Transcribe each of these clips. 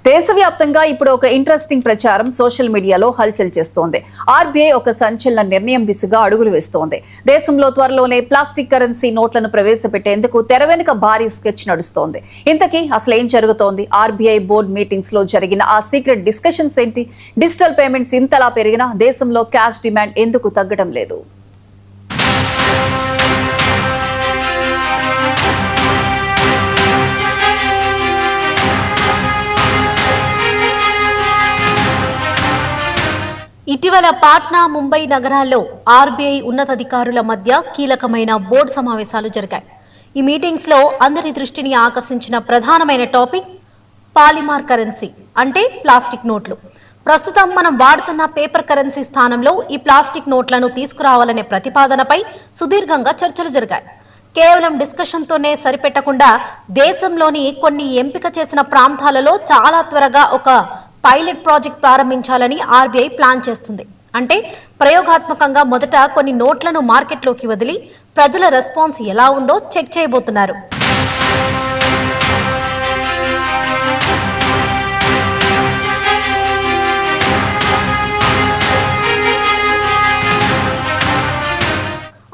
దేశవ్యాప్తంగా ఇప్పుడు ఒక ఇంట్రెస్టింగ్ ప్రచారం సోషల్ మీడియాలో హల్చల్ చేస్తోంది. ఆర్బీఐ ఒక సంచలన నిర్ణయం దిశగా అడుగులు వేస్తోంది. దేశంలో త్వరలోనే ప్లాస్టిక్ కరెన్సీ నోట్లను ప్రవేశపెట్టేందుకు తెర వెనుక భారీ స్కెచ్ నడుస్తోంది. ఇంతకీ అసలు ఏం జరుగుతోంది? ఆర్బీఐ బోర్డు మీటింగ్స్ లో జరిగిన ఆ సీక్రెట్ డిస్కషన్స్ ఏంటి? డిజిటల్ పేమెంట్స్ ఇంతలా పెరిగినా దేశంలో క్యాష్ డిమాండ్ ఎందుకు తగ్గడం లేదు? ఇటీవల పాట్నా, ముంబై నగరాల్లో ఆర్బీఐ ఉన్నతాధికారుల మధ్య కీలకమైన బోర్డు సమావేశాలు జరిగాయి. ఈ మీటింగ్స్ లో అందరి దృష్టిని ఆకర్షించిన ప్రధానమైన టాపిక్ పాలిమార్ కరెన్సీ, అంటే ప్లాస్టిక్ నోట్లు. ప్రస్తుతం మనం వాడుతున్న పేపర్ కరెన్సీ స్థానంలో ఈ ప్లాస్టిక్ నోట్లను తీసుకురావాలనే ప్రతిపాదనపై సుదీర్ఘంగా చర్చలు జరిగాయి. కేవలం డిస్కషన్తోనే సరిపెట్టకుండా దేశంలోని కొన్ని ఎంపిక చేసిన ప్రాంతాలలో చాలా త్వరగా ఒక పైలట్ ప్రాజెక్ట్ ప్రారంభించాలని ఆర్బీఐ ప్లాన్ చేస్తుంది. అంటే ప్రయోగాత్మకంగా మొదట కొన్ని నోట్లను మార్కెట్లోకి వదిలి ప్రజల రెస్పాన్స్ ఎలా ఉందో చెక్ చేయబోతున్నారు.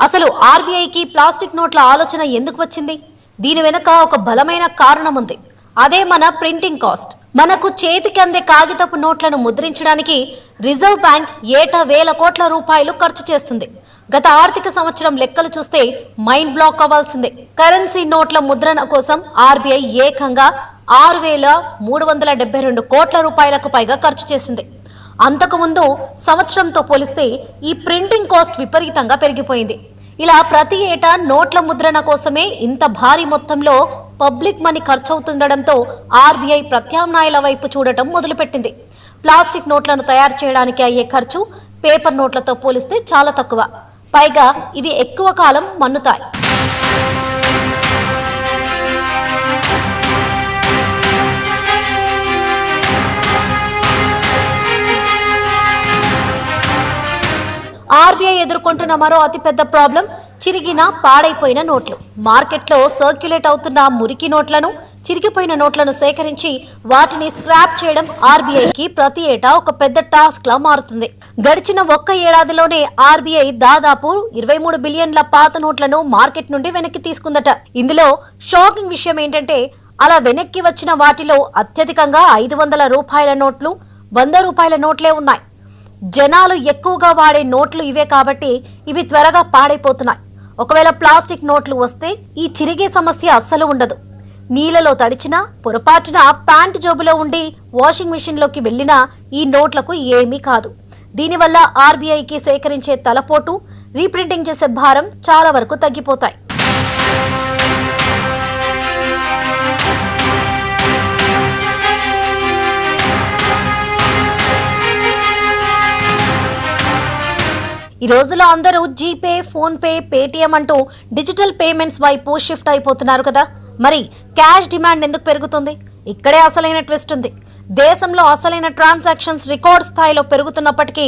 అసలు ఆర్బీఐకి ప్లాస్టిక్ నోట్ల ఆలోచన ఎందుకు వచ్చింది? దీని వెనుక ఒక బలమైన కారణం ఉంది. అదే మన ప్రింటింగ్ కాస్ట్. మనకు చేతికి అందే కాగితపు నోట్లను ముద్రించడానికి రిజర్వ్ బ్యాంక్ ఏటా వేల కోట్ల రూపాయలు ఖర్చు చేస్తుంది. గత ఆర్థిక సంవత్సరం లెక్కలు చూస్తే మైండ్ బ్లాక్ అవ్వాల్సిందే. కరెన్సీ నోట్ల ముద్రణ కోసం ఆర్బీఐ ఏకంగా 6,372 కోట్ల రూపాయలకు పైగా ఖర్చు చేసింది. అంతకుముందు సంవత్సరంతో పోలిస్తే ఈ ప్రింటింగ్ కాస్ట్ విపరీతంగా పెరిగిపోయింది. ఇలా ప్రతి ఏటా నోట్ల ముద్రణ కోసమే ఇంత భారీ మొత్తంలో పబ్లిక్ మనీ ఖర్చు అవుతుండటంతో ఆర్బీఐ ప్రత్యామ్నాయాల వైపు చూడటం మొదలుపెట్టింది. ప్లాస్టిక్ నోట్లను తయారు చేయడానికి అయ్యే ఖర్చు పేపర్ నోట్లతో పోలిస్తే చాలా తక్కువ. పైగా ఇవి ఎక్కువ కాలం మన్నుతాయి. ఆర్బీఐ ఎదుర్కొంటున్న మరో అతిపెద్ద ప్రాబ్లం చిరిగిన, పాడైపోయిన నోట్లు. మార్కెట్లో సర్క్యులేట్ అవుతున్న మురికి నోట్లను, చిరిగిపోయిన నోట్లను సేకరించి వాటిని స్క్రాప్ చేయడం ఆర్బీఐకి ప్రతి ఏటా ఒక పెద్ద టాస్క్ లా మారుతుంది. గడిచిన ఒక్క ఏడాదిలోనే ఆర్బీఐ దాదాపు 23 బిలియన్ల పాత నోట్లను మార్కెట్ నుండి వెనక్కి తీసుకుందట. ఇందులో షాకింగ్ విషయం ఏంటంటే అలా వెనక్కి వచ్చిన వాటిలో అత్యధికంగా 500 రూపాయల నోట్లు, 100 రూపాయల నోట్లే ఉన్నాయి. జనాలు ఎక్కువగా వాడే నోట్లు ఇవే కాబట్టి ఇవి త్వరగా పాడైపోతున్నాయి. ఒకవేళ ప్లాస్టిక్ నోట్లు వస్తే ఈ చిరిగే సమస్య అస్సలు ఉండదు. నీళ్లలో తడిచినా, పొరపాటున ప్యాంట్ జోబులో ఉండి వాషింగ్ మిషన్లోకి వెళ్లినా ఈ నోట్లకు ఏమీ కాదు. దీనివల్ల ఆర్బీఐకి సేకరించే తలపోటు, రీప్రింటింగ్ చేసే భారం చాలా వరకు తగ్గిపోతాయి. ఈ రోజులో అందరూ జీపే, ఫోన్ పే, పేటీఎం అంటూ డిజిటల్ పేమెంట్స్ వైపు షిఫ్ట్ అయిపోతున్నారు కదా. మరి క్యాష్ డిమాండ్ ఎందుకు పెరుగుతుంది? ఇక్కడే అసలైన ట్విస్ట్ ఉంది. దేశంలో అసలైన ట్రాన్సాక్షన్స్ రికార్డ్ స్థాయిలో పెరుగుతున్నప్పటికీ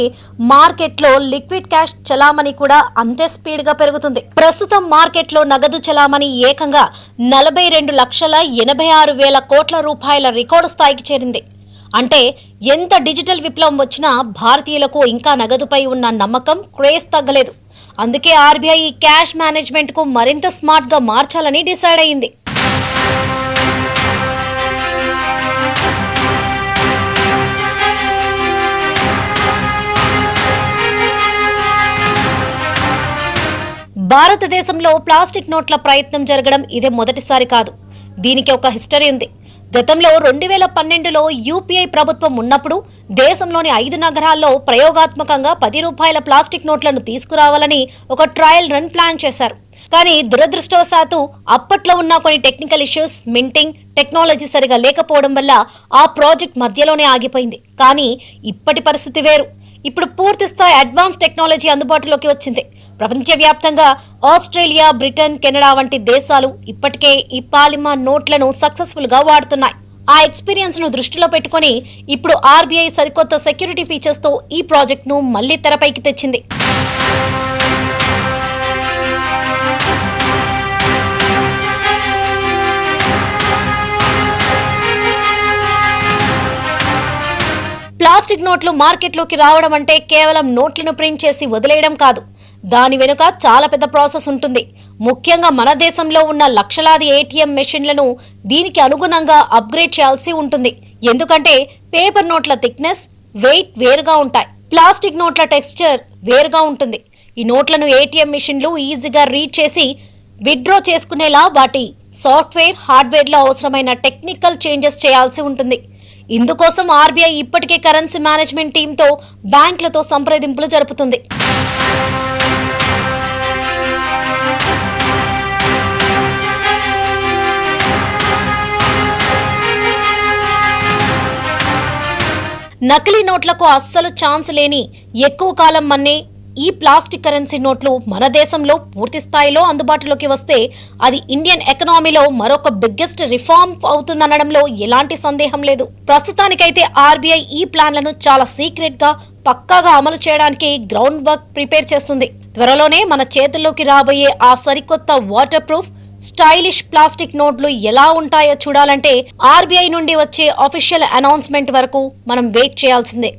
మార్కెట్లో లిక్విడ్ క్యాష్ చలామణి కూడా అంతే స్పీడ్ గా పెరుగుతుంది. ప్రస్తుతం మార్కెట్లో నగదు చలామణి ఏకంగా 42,86,000 కోట్ల రూపాయల రికార్డు స్థాయికి చేరింది. అంటే ఎంత డిజిటల్ విప్లవం వచ్చినా భారతీయులకు ఇంకా నగదుపై ఉన్న నమ్మకం, క్రేజ్ తగ్గలేదు. అందుకే ఆర్బీఐ ఈ క్యాష్ మేనేజ్మెంట్ కు మరింత స్మార్ట్ గా మార్చాలని డిసైడ్ అయింది. భారతదేశంలో ప్లాస్టిక్ నోట్ల ప్రయత్నం జరగడం ఇదే మొదటిసారి కాదు. దీనికి ఒక హిస్టరీ ఉంది. గతంలో 2012లో యూపీఐ ప్రభుత్వం ఉన్నప్పుడు దేశంలోని 5 నగరాల్లో ప్రయోగాత్మకంగా 10 రూపాయల ప్లాస్టిక్ నోట్లను తీసుకురావాలని ఒక ట్రయల్ రన్ ప్లాన్ చేశారు. కానీ దురదృష్టవశాత్తు అప్పట్లో ఉన్న కొన్ని టెక్నికల్ ఇష్యూస్, మింటింగ్ టెక్నాలజీ సరిగా లేకపోవడం వల్ల ఆ ప్రాజెక్ట్ మధ్యలోనే ఆగిపోయింది. కానీ ఇప్పటి పరిస్థితి వేరు. ఇప్పుడు పూర్తి స్థాయి అడ్వాన్స్ టెక్నాలజీ అందుబాటులోకి వచ్చింది. ప్రపంచవ్యాప్తంగా ఆస్ట్రేలియా, బ్రిటన్, కెనడా వంటి దేశాలు ఇప్పటికే ఈ పాలిమార్ నోట్లను సక్సెస్ఫుల్ గా వాడుతున్నాయి. ఆ ఎక్స్పీరియన్స్ ను దృష్టిలో పెట్టుకుని ఇప్పుడు ఆర్బీఐ సరికొత్త సెక్యూరిటీ ఫీచర్స్ తో ఈ ప్రాజెక్ట్ ను మళ్లీ తెరపైకి తెచ్చింది. ప్లాస్టిక్ నోట్లు మార్కెట్లోకి రావడం అంటే కేవలం నోట్లను ప్రింట్ చేసి వదిలేయడం కాదు. దాని వెనుక చాలా పెద్ద ప్రాసెస్ ఉంటుంది. ముఖ్యంగా మన దేశంలో ఉన్న లక్షలాది ఏటీఎం మెషిన్లను దీనికి అనుగుణంగా అప్గ్రేడ్ చేయాల్సి ఉంటుంది. ఎందుకంటే పేపర్ నోట్ల థిక్నెస్, వెయిట్ వేరుగా ఉంటాయి. ప్లాస్టిక్ నోట్ల టెక్స్చర్ వేరుగా ఉంటుంది. ఈ నోట్లను ఏటీఎం మెషిన్లు ఈజీగా రీడ్ చేసి విత్డ్రా చేసుకునేలా వాటి సాఫ్ట్వేర్, హార్డ్వేర్లో అవసరమైన టెక్నికల్ చేంజెస్ చేయాల్సి ఉంటుంది. ఇందుకోసం ఆర్బీఐ ఇప్పటికే కరెన్సీ మేనేజ్మెంట్ టీంతో బ్యాంకులతో సంప్రదింపులు జరుపుతుంది. నకిలీ నోట్లకు అస్సలు ఛాన్స్ లేని ఎక్కువ కాలం మన్నే ఈ ప్లాస్టిక్ కరెన్సీ నోట్లు మన దేశంలో పూర్తి స్థాయిలో అందుబాటులోకి వస్తే అది ఇండియన్ ఎకనామీలో మరొక బిగ్గెస్ట్ రిఫార్మ్ అవుతుందనడంలో ఎలాంటి సందేహం లేదు. ప్రస్తుతానికైతే ఆర్బీఐ ఈ ప్లాన్లను చాలా సీక్రెట్ గా పక్కాగా అమలు చేయడానికి గ్రౌండ్ వర్క్ ప్రిపేర్ చేస్తుంది. త్వరలోనే మన చేతుల్లోకి రాబోయే ఆ సరికొత్త వాటర్ ప్రూఫ్ స్టైలిష్ ప్లాస్టిక్ నోట్లు ఎలా ఉంటాయో చూడాలంటే ఆర్బీఐ నుండి వచ్చే అఫీషియల్ అనౌన్స్మెంట్ వరకు మనం వెయిట్ చేయాల్సిందే.